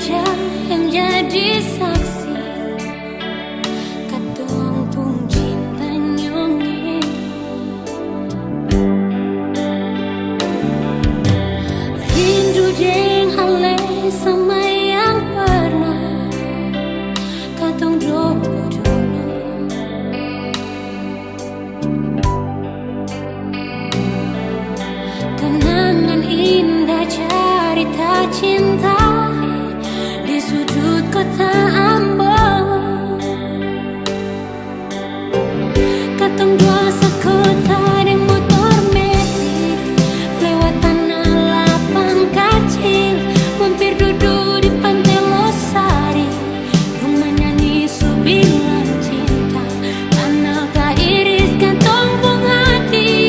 aja yang jadi saksi. Katong pun cinta nyonge. Rindu jeng hale sama yang pernah katong dulu. Kenangan indah cerita cinta di sudut kota Ambon. Katong dua sekota deng motor metik lewat tanah lapang kecil, mampir duduk di pantai Losari, rumah nyanyi subilan cinta, tanah ka iris kantong pung hati.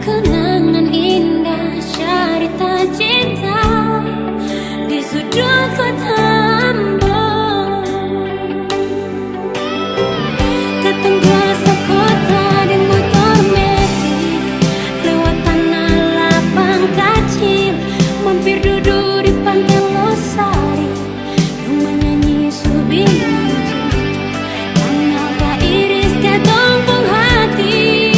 Kenangan indah cerita cinta di sudut kota Ambon. Katong dua sekota deng motor metik lewat tanah lapang kecil, mampir duduk di pantai Losari, rumah nyanyi subilan cinta, tanah ka iris katong pung hati.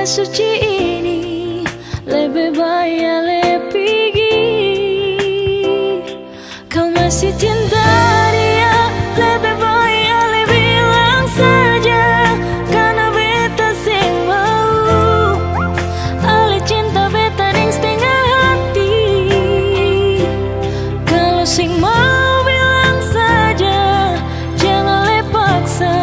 suci ini lebih baik le pergi. Kau masih cinta dia, lebih baik le bilang saja, karena beta sing mau. Ale cinta beta deng setengah hati. Kalau sing mau bilang saja, jangan le paksa,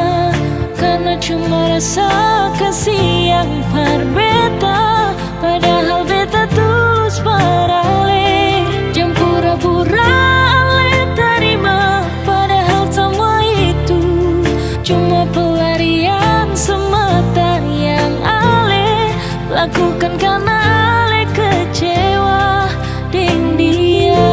karena cuma rasa kasih yang par beta, padahal beta tulus parale. Jangan pura-pura ale terima, padahal semua itu cuma pelarian semata yang ale lakukan karena ale kecewa dengan dia.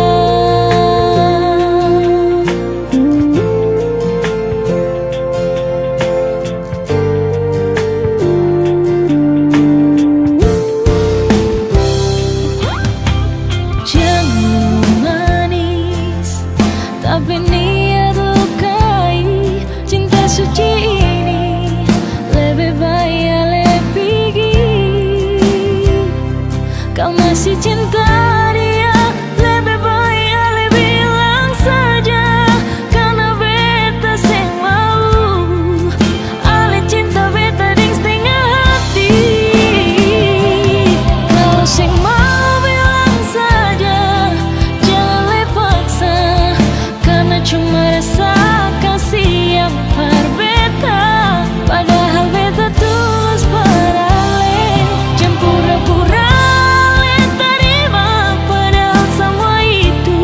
Tapi niat lukai, cinta suci ini lebih baik le pergi. Kau masih cinta dia, lebih baik le bilang saja, karena beta sing mau. Ale cinta beta deng setengah hati. Kalau sing mau bilang saja, jangan le paksa, cuma rasa kasih yang par beta, padahal beta tulus parale. Jangan pura-pura le terima, padahal semua itu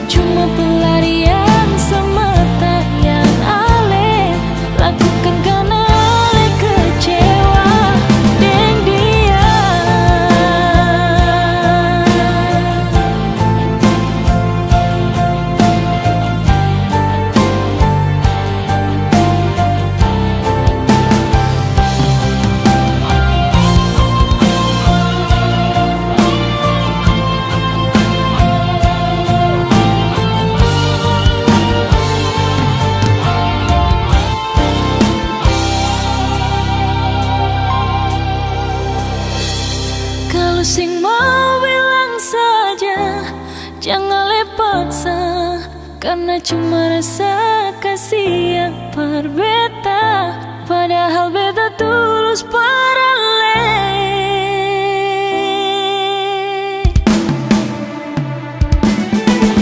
cuma pelarian semata yang ale lakukan karena ale kecewa dengan dia. Kalau sing mau bilang saja, jangan le paksa, karena cuma rasa kasih yang par beta, padahal beta tulus parale.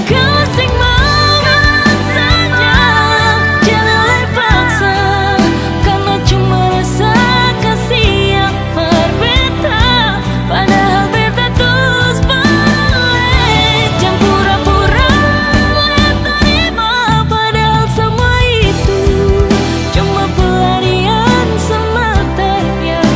Kalau sing mau bilang saja, jangan le paksa, karena cuma rasa kasih yang par beta, padahal beta tulus parale. Jangan pura-pura le terima, padahal semua itu cuma pelarian semata yang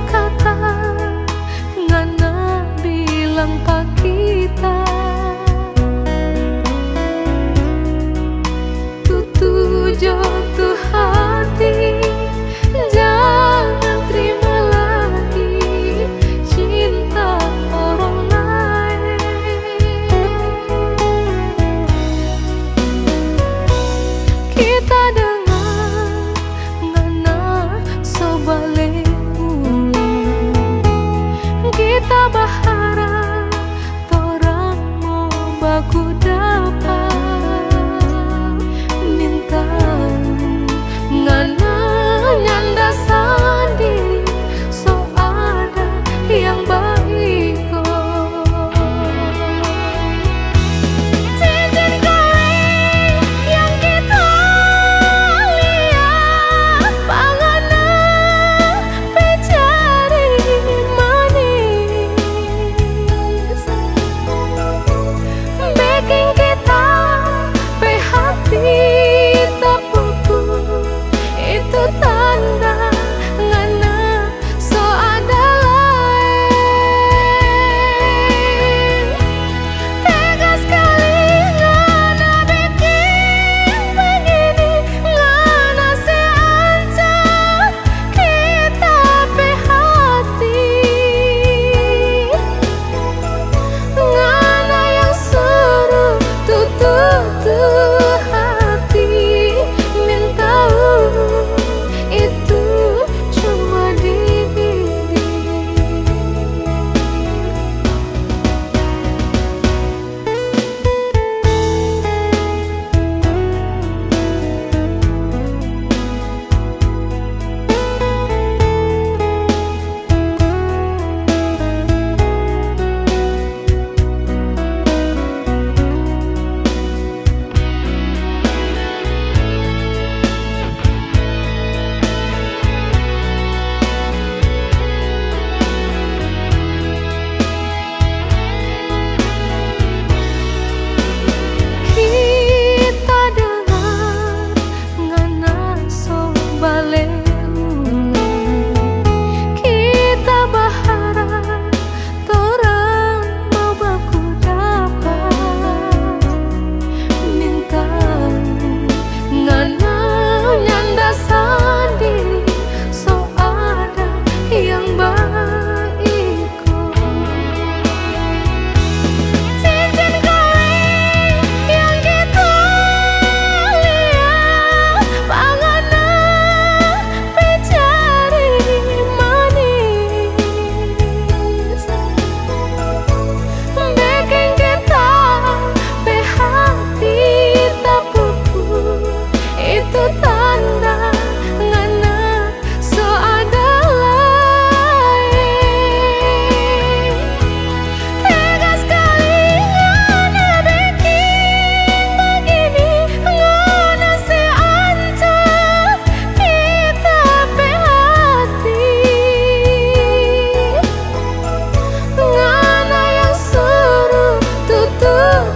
kata ngana bilang pak kita tujuh tuh hati jangan terima lagi cinta orang lain. Kita dengar ngana sobale ulang, kita berharap orang mau baku dapat minta ngana nyanda sendiri so ada yang baik kok. Cincin kawin yang kita lihat pangana pecari manis bikin kita hati tak pupus itu tanda ngana so ada lain. Tega sekali ngana bikin begini ngana seancam kita hati ngana yang suruh tutup hati minta itu cuma di bibir. Kita dengar ngana so bale ulang, kita berharap torang mau baku dapat minta ngana nyanda sendiri so ada yang baik kok. Cincin kawin yang kita lihat pangana pecari manis bikin kita hati tak pupus itu tanda ngana so ada lain. Tega sekali ngana bikin begini ngana seancam kita hati ngana yang suruh tutup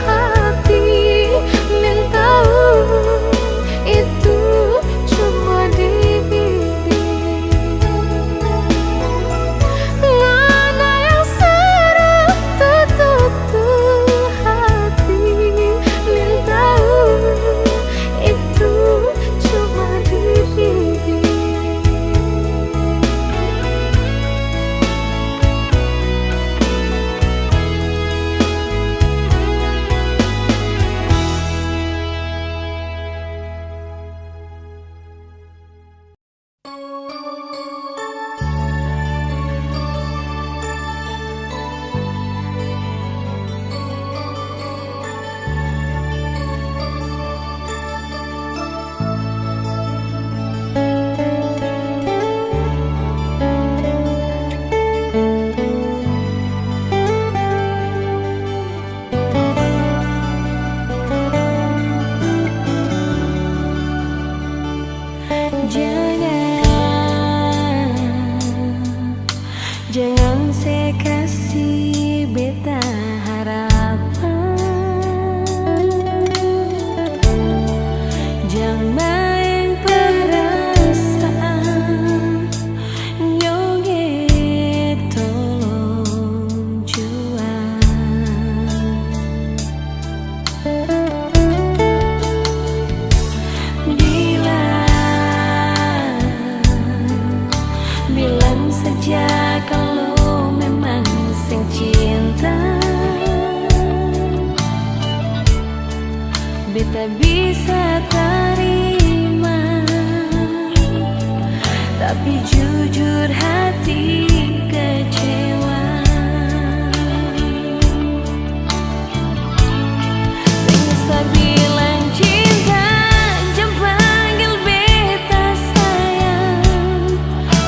hati minta itu cuma di bibir. Ngana yang suruh tutup hati minta itu cuma di bibir. Jangan saya kasih beta harapan, jangan main perasaan, beta bisa terima, tapi jujur hati kecewa. Sing sabilang cinta jam panggil beta sayang,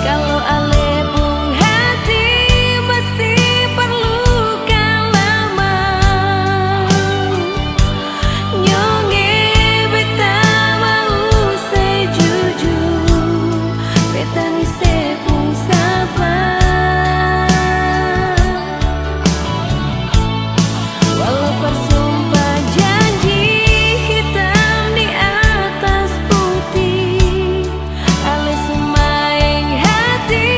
kalau ale pun hati masih perlukan lama. Nyonge beta mau sejujur, beta ni sepung sabar. Walau bersumpah janji hitam di atas putih, ale semaing hati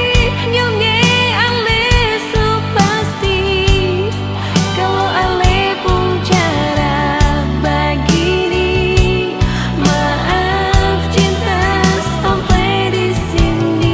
nyonge ale so pasti. Kalau ale pun cara begini, maaf cinta sampai di sini.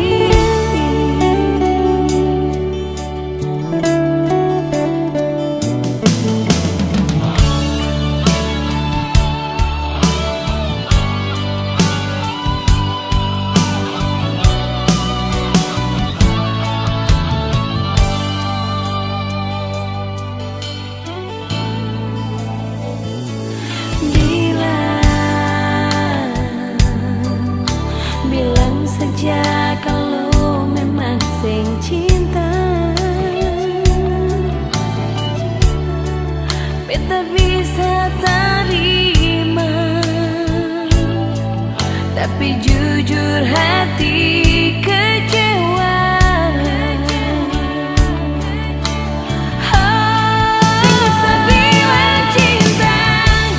Bilang saja kalau memang sing cinta, beta bisa terima, tapi jujur hati kecewa. Bilang cinta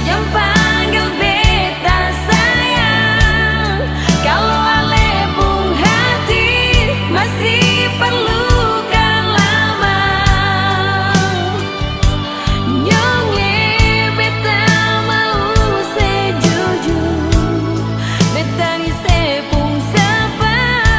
jam panggil beta sayang, kalau ale pun hati masih perlukan lama. Nyonge beta mau sejujur, beta ni sepung sabar.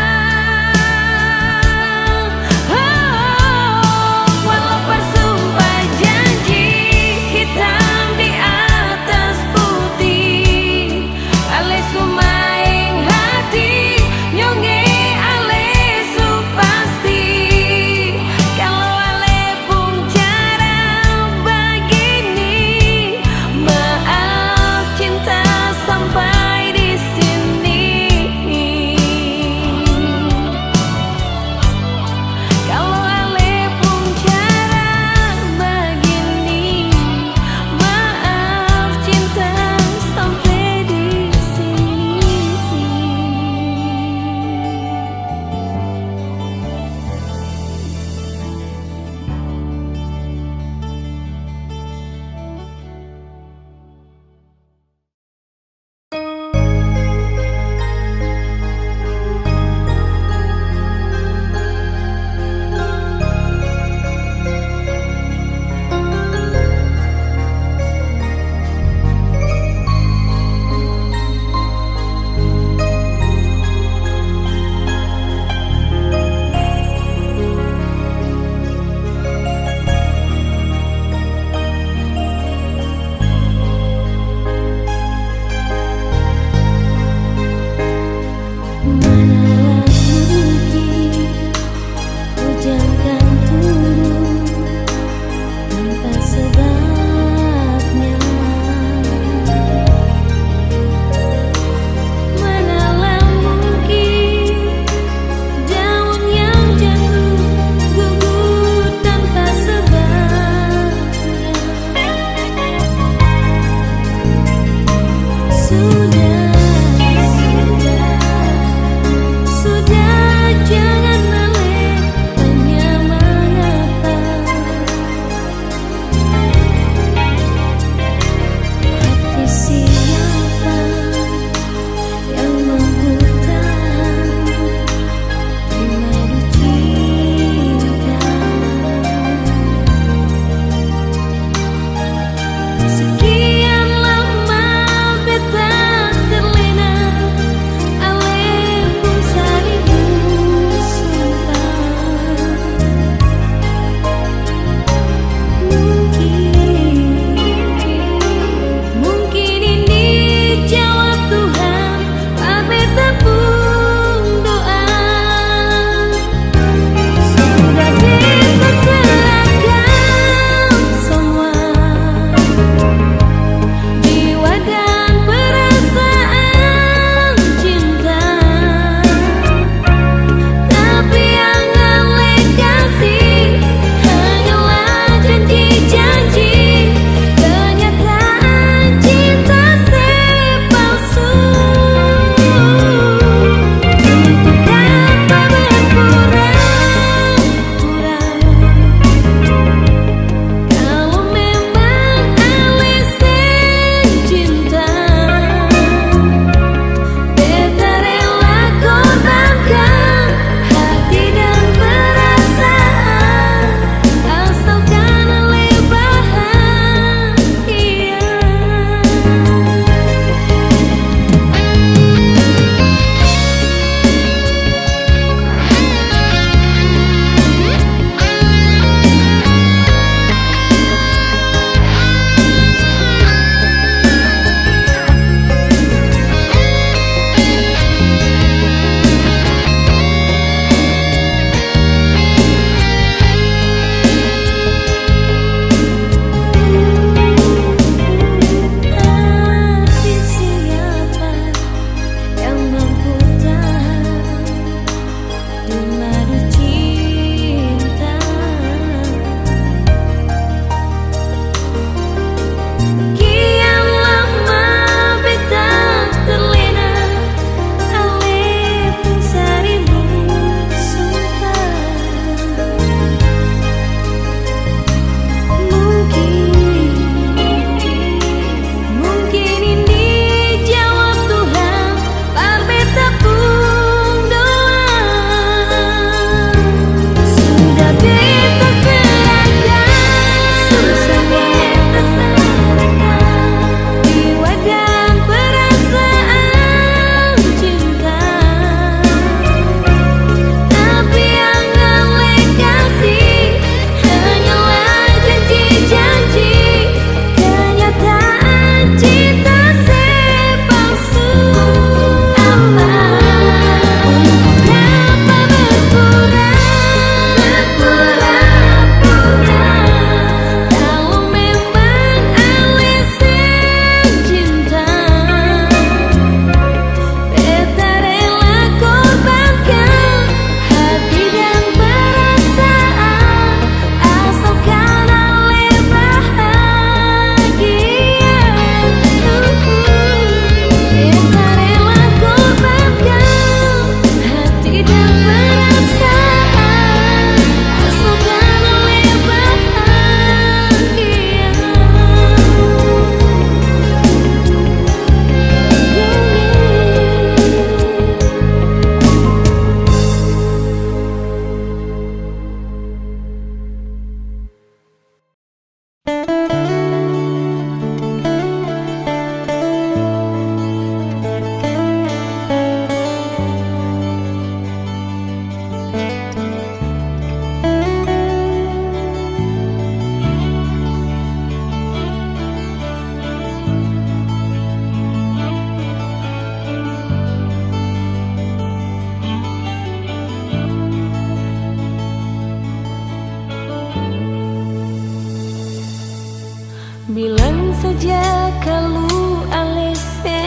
Bilang saja kalau alese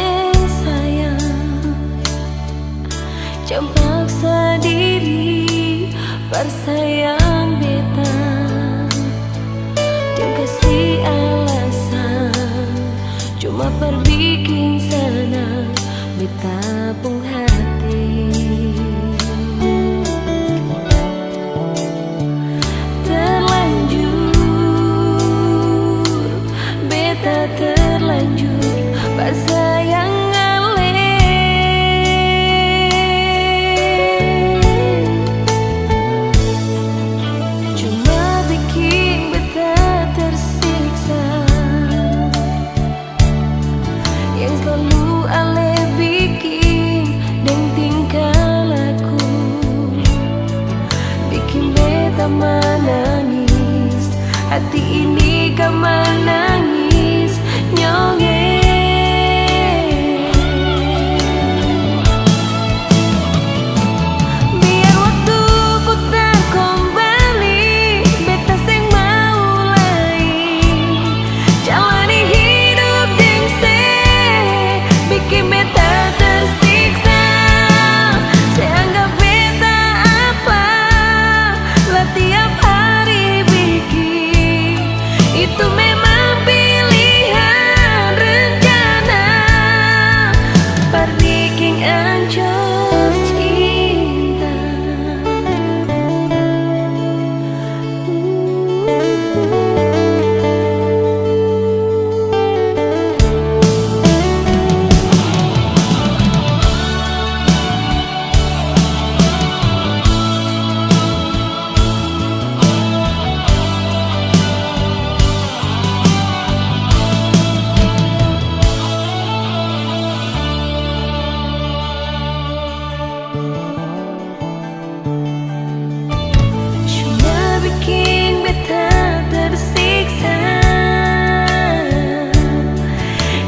sayang, jangan paksa diri bersayang beta. Jangan kasih alasan, cuma perbikin senang beta pung hati. Terlanjur bersayang ale, cuma bikin beta tersiksa. Yang selalu ale bikin dan tingkah laku, bikin beta menangis. Hati ini kan menangis nyonge. Biar waktu putar kembali, beta sing mau lain jalani hidup yang bikin beta tersiksa. Seanggap beta apa lah tiap hari bikin itu memang pilihan rencana, perbikin ancur cinta. Cuma bikin beta tersiksa.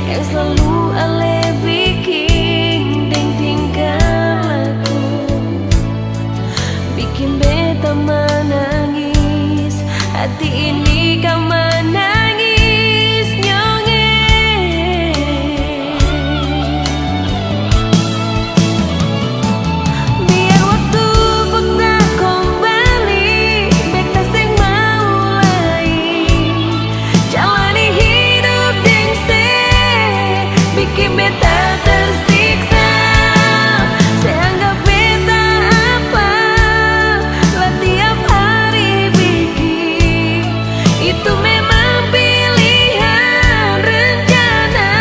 Yang selalu ale bikin dan tingkah laku, bikin beta menangis. Hati ini kan menangis nyonge. Biar waktu putar kembali, beta sing mau lain jalani hidup yang bikin beta tersiksa. Seanggap beta apa lah tiap hari bikin itu memang pilihan rencana,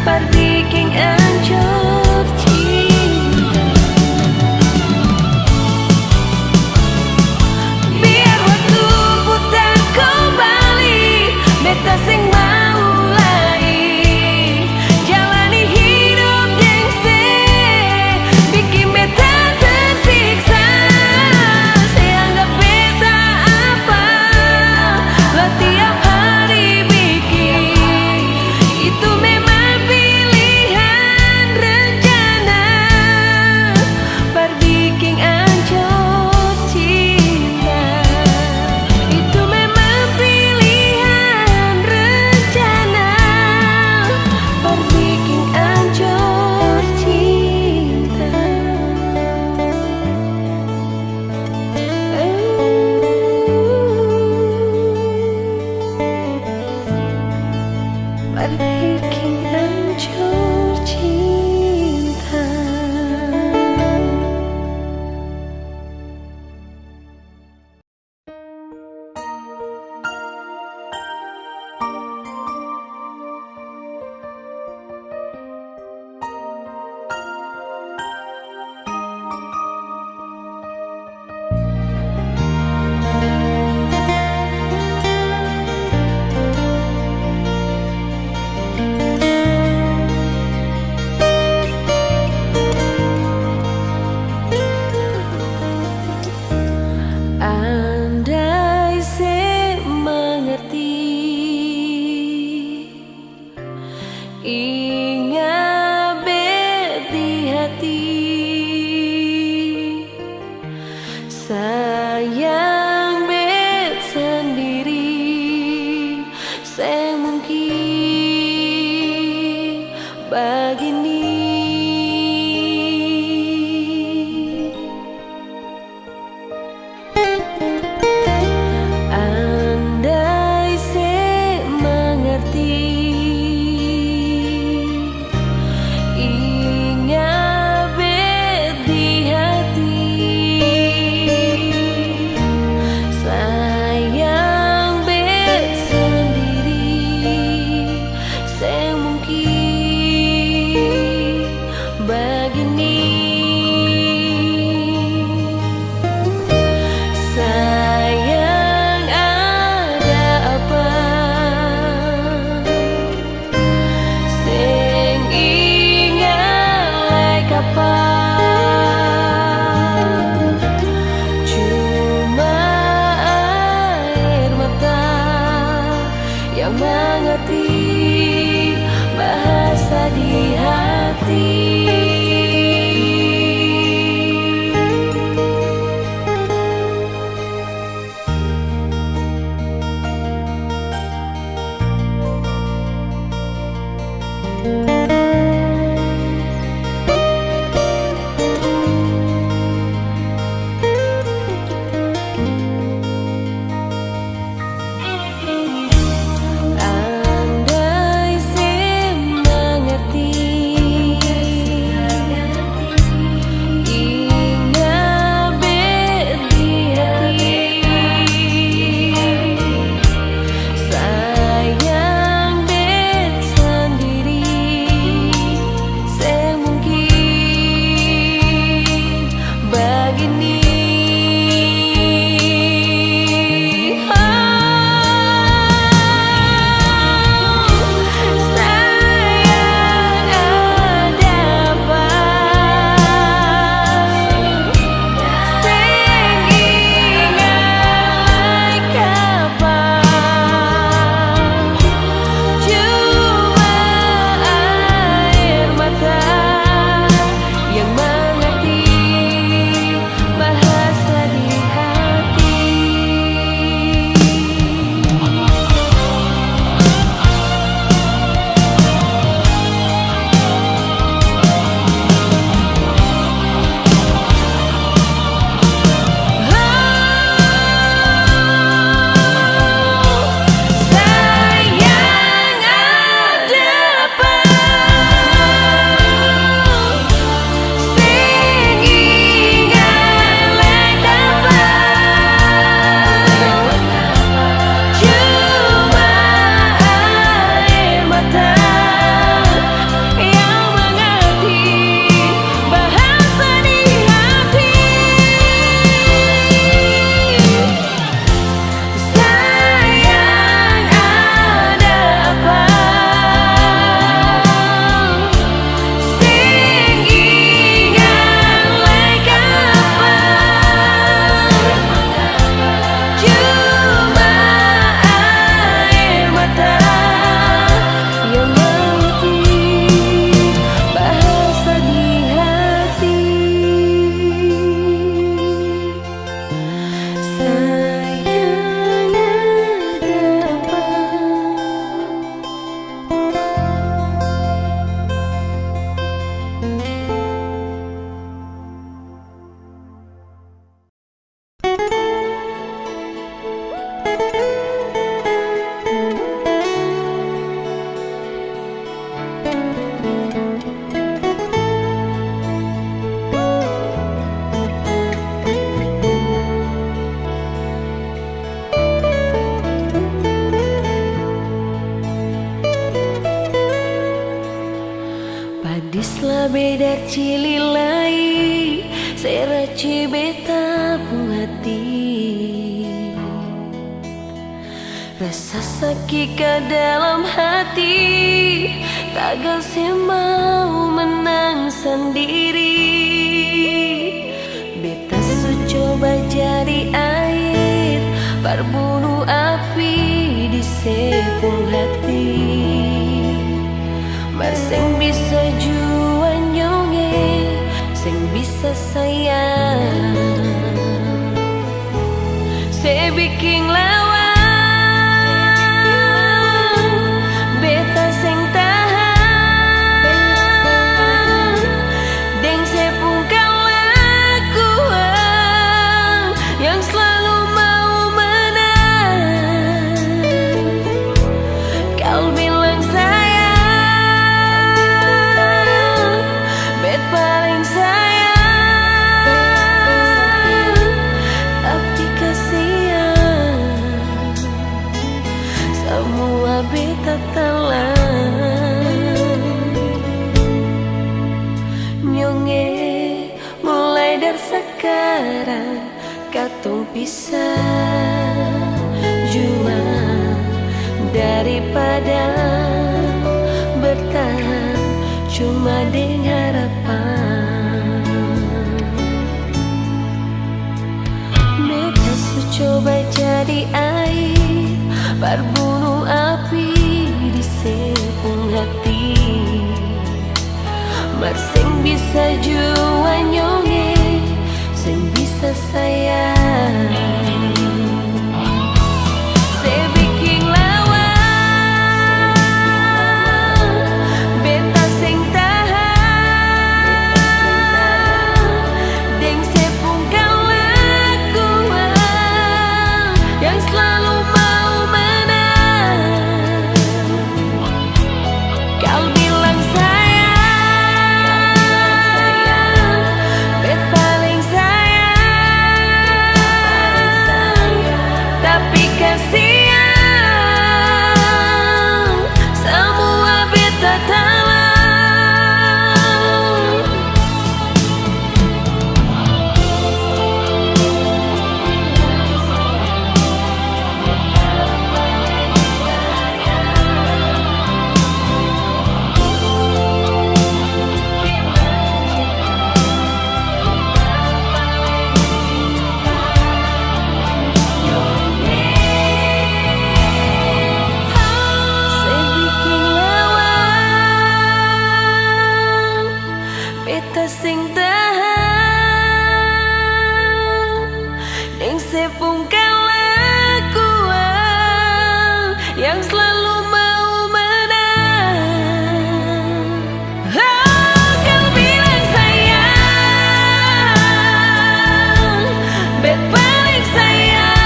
perbikin ancur cinta. Biar waktu putar kembali, beta sing mau lain jalani hidup yang bikin beta tersiksa. Seanggap beta apa lah tiap hari bikin itu memang pilihan rencana, perbikin ancur cinta. Itu memang pilihan rencana, perbikin ancur cinta. Perbikin ancur cinta. Andai saya mengerti, ingat di hati, sayang bet sendiri, di hati. Padislah beda cililai seraci beta pun hati, rasa sakit ke dalam hati, tagal saya mau menang sendiri. Beta coba jadi air berbunuh api di sepung hati, mas sing bisa juan nyonge, sing bisa sayang, saya bikin lawan, beta sing tahan, deng sepung kelakuan yang selalu mau menang. Kau bilang paling sayang, tapi kasihan semua beta telan. Nyonge mulai dari sekarang katong pisah jua, daripada bertahan cuma dengan harapan. Beta coba jadi air berbunuh api di sepung hati, bisa jua nyonge, sing bisa sayang. Beta sing tahan ning sepungkan lakuan yang selalu mau menang. Oh, kau bilang sayang, bet paling sayang,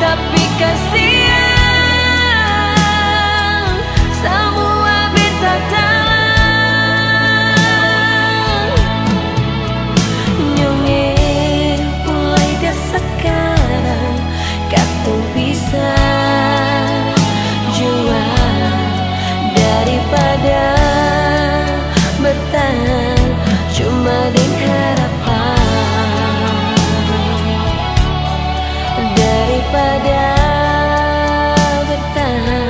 tapi kasihan semua beta tahu. Cuma dengan harapan daripada bertahan,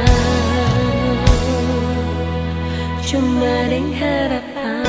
cuma dengan harapan.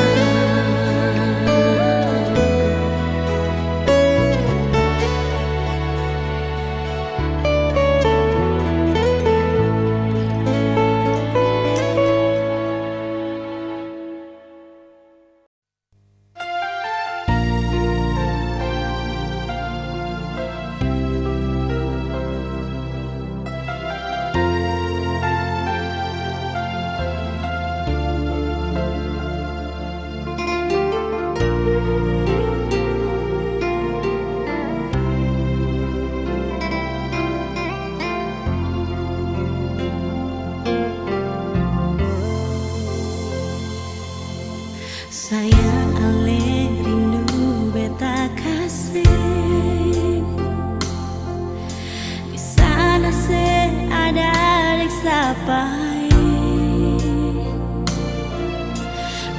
Sayang ale rindu beta kasih, di sana se ada dek sapai,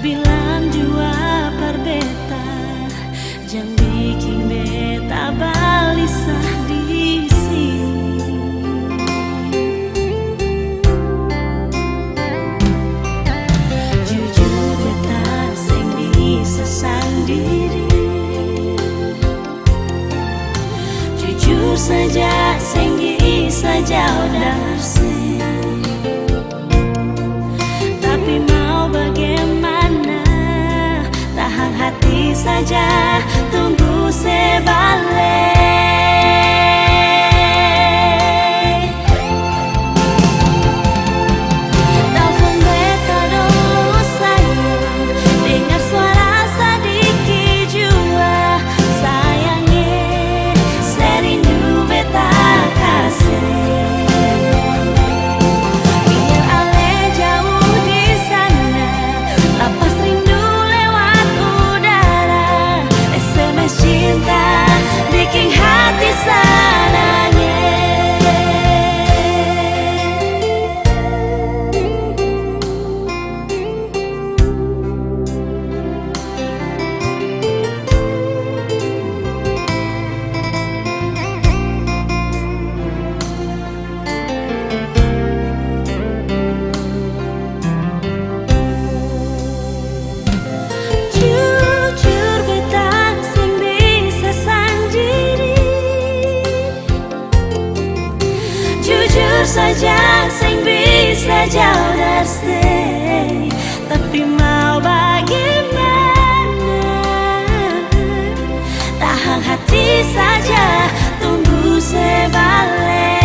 bilang jua par beta, jangan bikin beta balisah di sini. Jujur saja sing bisa jauh dari, tapi mau bagaimana, tahan hati saja, tunggu sebalik. Saja sing bisa jauh dari, hati saja, tunggu sebalik.